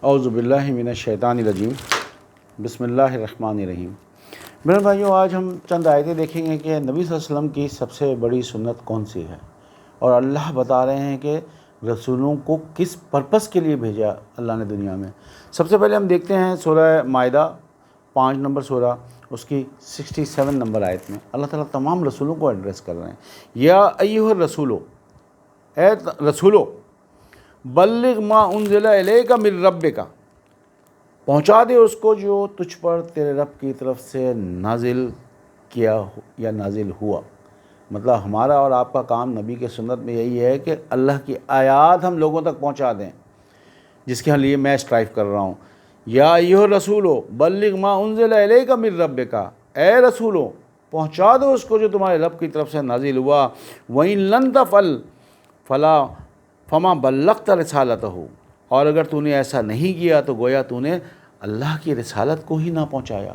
اعوذ باللہ من الشیطان الرجیم بسم اللہ الرحمن الرحیم۔ میرے بھائیوں، آج ہم چند آیتیں دیکھیں گے کہ نبی صلی اللہ علیہ وسلم کی سب سے بڑی سنت کون سی ہے، اور اللہ بتا رہے ہیں کہ رسولوں کو کس پرپس کے لیے بھیجا اللہ نے دنیا میں۔ سب سے پہلے ہم دیکھتے ہیں سورہ مائدہ 5 نمبر سورہ، اس کی 67 نمبر آیت میں اللہ تعالیٰ تمام رسولوں کو ایڈریس کر رہے ہیں۔ یا ایھا الرسولو، اے رسولو، بلغ ما انزل الیک من ربک، پہنچا دے اس کو جو تجھ پر تیرے رب کی طرف سے نازل کیا یا نازل ہوا۔ مطلب ہمارا اور آپ کا کام نبی کے سنت میں یہی ہے کہ اللہ کی آیات ہم لوگوں تک پہنچا دیں، جس کے لیے میں اسٹرائیو کر رہا ہوں۔ یا ایھا الرسول بلغ ما انزل الیک من ربک، اے رسولو پہنچا دو اس کو جو تمہارے رب کی طرف سے نازل ہوا۔ وَإِن لَّن تَفْعَلْ فَمَا بَلَّغْتَ رِسَالَتَهُ، اور اگر تو نے ایسا نہیں کیا تو گویا تو نے اللہ کی رسالت کو ہی نہ پہنچایا۔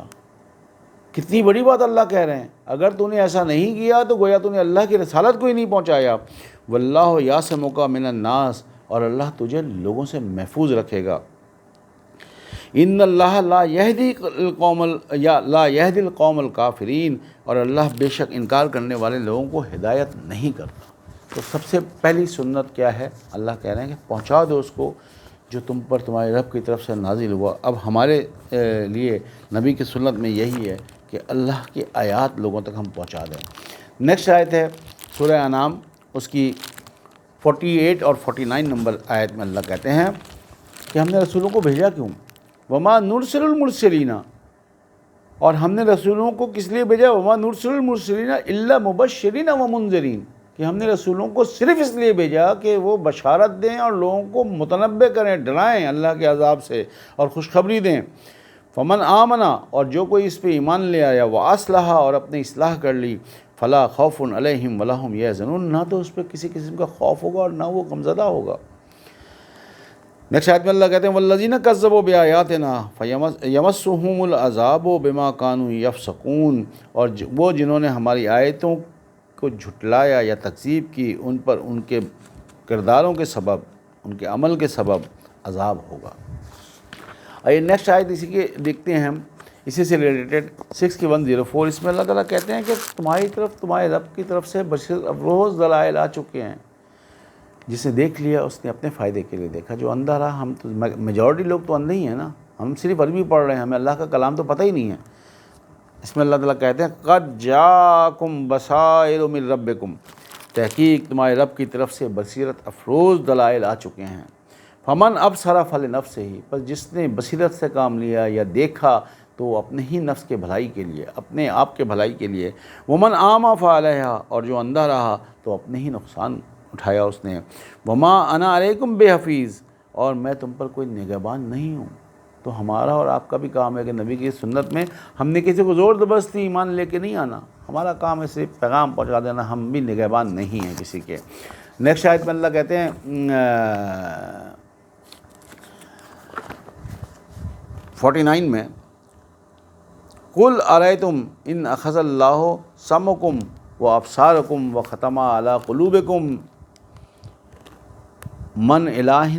کتنی بڑی بات اللہ کہہ رہے ہیں، اگر تو نے ایسا نہیں کیا تو گویا تو نے اللہ کی رسالت کو ہی نہیں پہنچایا۔ وَاللَّهُ يَعْصِمُكَ مِنَ النَّاسِ، اور اللہ تجھے لوگوں سے محفوظ رکھے گا۔ ان اللہ لا یہدی القوم الکافرین، اور اللہ بے شک انکار کرنے والے لوگوں کو ہدایت نہیں کرتا۔ تو سب سے پہلی سنت کیا ہے؟ اللہ کہہ رہے ہیں کہ پہنچا دو اس کو جو تم پر تمہارے رب کی طرف سے نازل ہوا۔ اب ہمارے لیے نبی کی سنت میں یہی ہے کہ اللہ کی آیات لوگوں تک ہم پہنچا دیں۔ نیکسٹ آیت ہے سورہ انعام، اس کی 48 اور 49 نمبر آیت میں اللہ کہتے ہیں کہ ہم نے رسولوں کو بھیجا کیوں؟ وما نرسل المرسلین، اور ہم نے رسولوں کو کس لیے بھیجا؟ وما نرسل المرسلین الا مبشرین و منذرین، کہ ہم نے رسولوں کو صرف اس لیے بھیجا کہ وہ بشارت دیں اور لوگوں کو متنبع کریں، ڈرائیں اللہ کے عذاب سے اور خوشخبری دیں۔ فمن آمن، اور جو کوئی اس پہ ایمان لے آیا، واصلح، اور اپنی اصلاح کر لی، فلا خوف علیہم ولا هم یحزنون، نہ تو اس پہ کسی قسم کا خوف ہوگا اور نہ وہ غمزدہ ہوگا۔ نیکسٹ آیت میں اللہ کہتے ہیں والذین کذبوا بآیاتنا فیمسهم العذاب بما كانوا یفسقون، اور وہ جنہوں نے ہماری آیتوں کو جھٹلایا یا تکذیب کی، ان پر ان کے کرداروں کے سبب، ان کے عمل کے سبب عذاب ہوگا۔ آئیے نیکسٹ آیت اسی کے دیکھتے ہیں ہم، اسی سے ریلیٹڈ 6104، اس میں اللہ تعالیٰ کہتے ہیں کہ تمہاری طرف، تمہارے رب کی طرف سے بشیر افروز دلائل آ چکے ہیں، جسے دیکھ لیا اس نے اپنے فائدے کے لیے دیکھا۔ جو اندھا رہا، ہم تو میجورٹی لوگ تو اندھے ہی ہیں نا، ہم صرف عربی پڑھ رہے ہیں، ہمیں اللہ کا کلام تو پتہ ہی نہیں ہے۔ اس میں اللہ تعالیٰ کہتے ہیں قد جاءکم بصائر من ربکم، تحقیق تمہارے رب کی طرف سے بصیرت افروز دلائل آ چکے ہیں۔ فمن ابصر فلنفسہ، پس جس نے بصیرت سے کام لیا یا دیکھا تو اپنے ہی نفس کے بھلائی کے لیے، اپنے آپ کے بھلائی کے لیے۔ ومن عمی فعلیہا، اور جو اندھا رہا تو اپنے ہی نقصان اٹھایا اس نے۔ وما انا علیکم بحفیظ، اور میں تم پر کوئی نگہبان نہیں ہوں۔ تو ہمارا اور آپ کا بھی کام ہے کہ نبی کی سنت میں ہم نے کسی کو زور زبردستی ایمان لے کے نہیں آنا، ہمارا کام ہے صرف پیغام پہنچا دینا، ہم بھی نگہبان نہیں ہیں کسی کے۔ نیکسٹ آیت میں اللہ کہتے ہیں 49 میں قل ارأیتم ان اخذ اللہ سمعکم وابصارکم وختم علی قلوبکم من الہ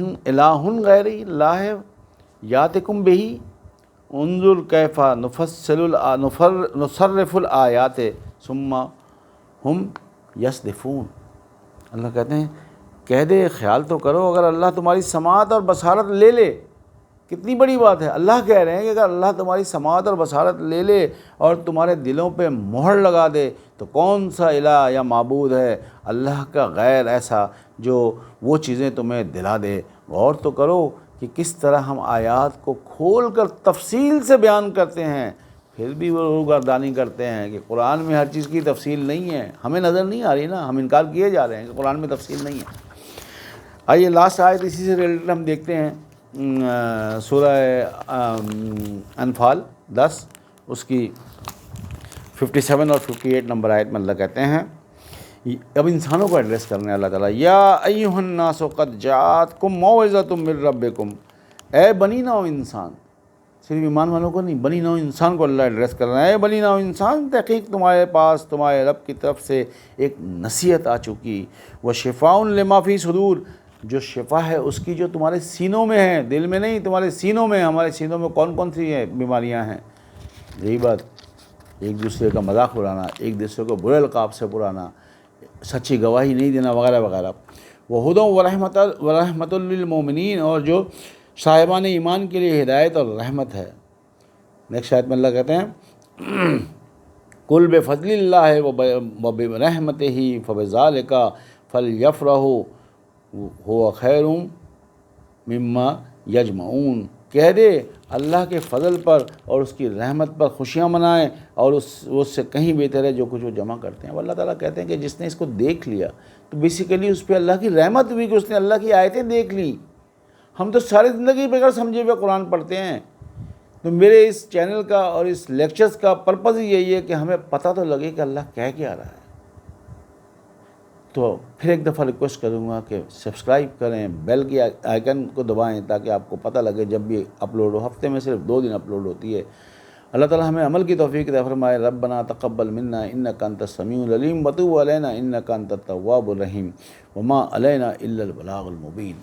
غیر اللہ یاتکم بہ انظر کیف نصرف الآیات ثم ہم یصدفون۔ اللہ کہتے ہیں کہہ دے، خیال تو کرو، اگر اللہ تمہاری سماعت اور بصارت لے لے، کتنی بڑی بات ہے۔ اللہ کہہ رہے ہیں کہ اگر اللہ تمہاری سماعت اور بصارت لے لے اور تمہارے دلوں پہ مہر لگا دے تو کون سا الہ یا معبود ہے اللہ کا غیر ایسا جو وہ چیزیں تمہیں دلا دے۔ غور تو کرو کہ کس طرح ہم آیات کو کھول کر تفصیل سے بیان کرتے ہیں، پھر بھی وہ روگردانی کرتے ہیں کہ قرآن میں ہر چیز کی تفصیل نہیں ہے، ہمیں نظر نہیں آ رہی نا، ہم انکار کیے جا رہے ہیں کہ قرآن میں تفصیل نہیں ہے۔ آئیے لاسٹ آیت اسی سے ریلیٹڈ ہم دیکھتے ہیں سورہ انفال 10، اس کی 57 اور 58 نمبر آیت میں اللہ کہتے ہیں، اب انسانوں کو ایڈریس کرنے اللہ تعالیٰ، یا ایھا الناس قد جاءتکم موعظۃ من ربکم، اے بنی نوع انسان، صرف ایمان والوں کو نہیں، بنی نوع انسان کو اللہ ایڈریس کر رہا ہے۔ اے بنی نوع انسان، تحقیق تمہارے پاس تمہارے رب کی طرف سے ایک نصیحت آ چکی، وشفاء لما فی صدور، جو شفا ہے اس کی جو تمہارے سینوں میں ہے، دل میں نہیں، تمہارے سینوں میں. ہمارے سینوں میں کون کون سی ہیں بیماریاں ہیں؟ یہی بات، ایک دوسرے کا مذاق اڑانا، ایک دوسرے کو برے القاب سے پرانا، سچی گواہی نہیں دینا، وغیرہ وغیرہ. وَهُدًى وَرَحْمَةٌ لِّلْمُؤْمِنِينَ، اور جو صاحبان ایمان کے لیے ہدایت اور رحمت ہے. نیکسٹ آیت میں اللہ کہتے ہیں قُلْ بِفَضْلِ اللَّهِ وَبِرَحْمَتِهِ فَبِذَٰلِكَ فَلْيَفْرَحُوا هُوَ خَيْرٌ مِّمَّا يَجْمَعُونَ. کہہ دے اللہ کے فضل پر اور اس کی رحمت پر خوشیاں منائیں، اور اس سے کہیں بہتر ہے جو کچھ وہ جمع کرتے ہیں. اللہ تعالیٰ کہتے ہیں کہ جس نے اس کو دیکھ لیا تو بیسیکلی اس پہ اللہ کی رحمت ہوئی کہ اس نے اللہ کی آیتیں دیکھ لی. ہم تو ساری زندگی بغیر سمجھے ہوئے قرآن پڑھتے ہیں. تو میرے اس چینل کا اور اس لیکچرز کا پرپز ہی یہی ہے کہ ہمیں پتہ تو لگے کہ اللہ کہہ کیا رہا ہے. تو پھر ایک دفعہ ریکویسٹ کروں گا کہ سبسکرائب کریں، بیل کی آئیکن کو دبائیں تاکہ آپ کو پتہ لگے جب بھی اپلوڈ ہو. ہفتے میں صرف 2 دن اپلوڈ ہوتی ہے. اللہ تعالیٰ ہمیں عمل کی توفیق عطا فرمائے. ربنا تقبل منا انک انت السمیع العلیم وتب علینا انک انت التواب الرحیم وما علینا الا البلاغ المبین.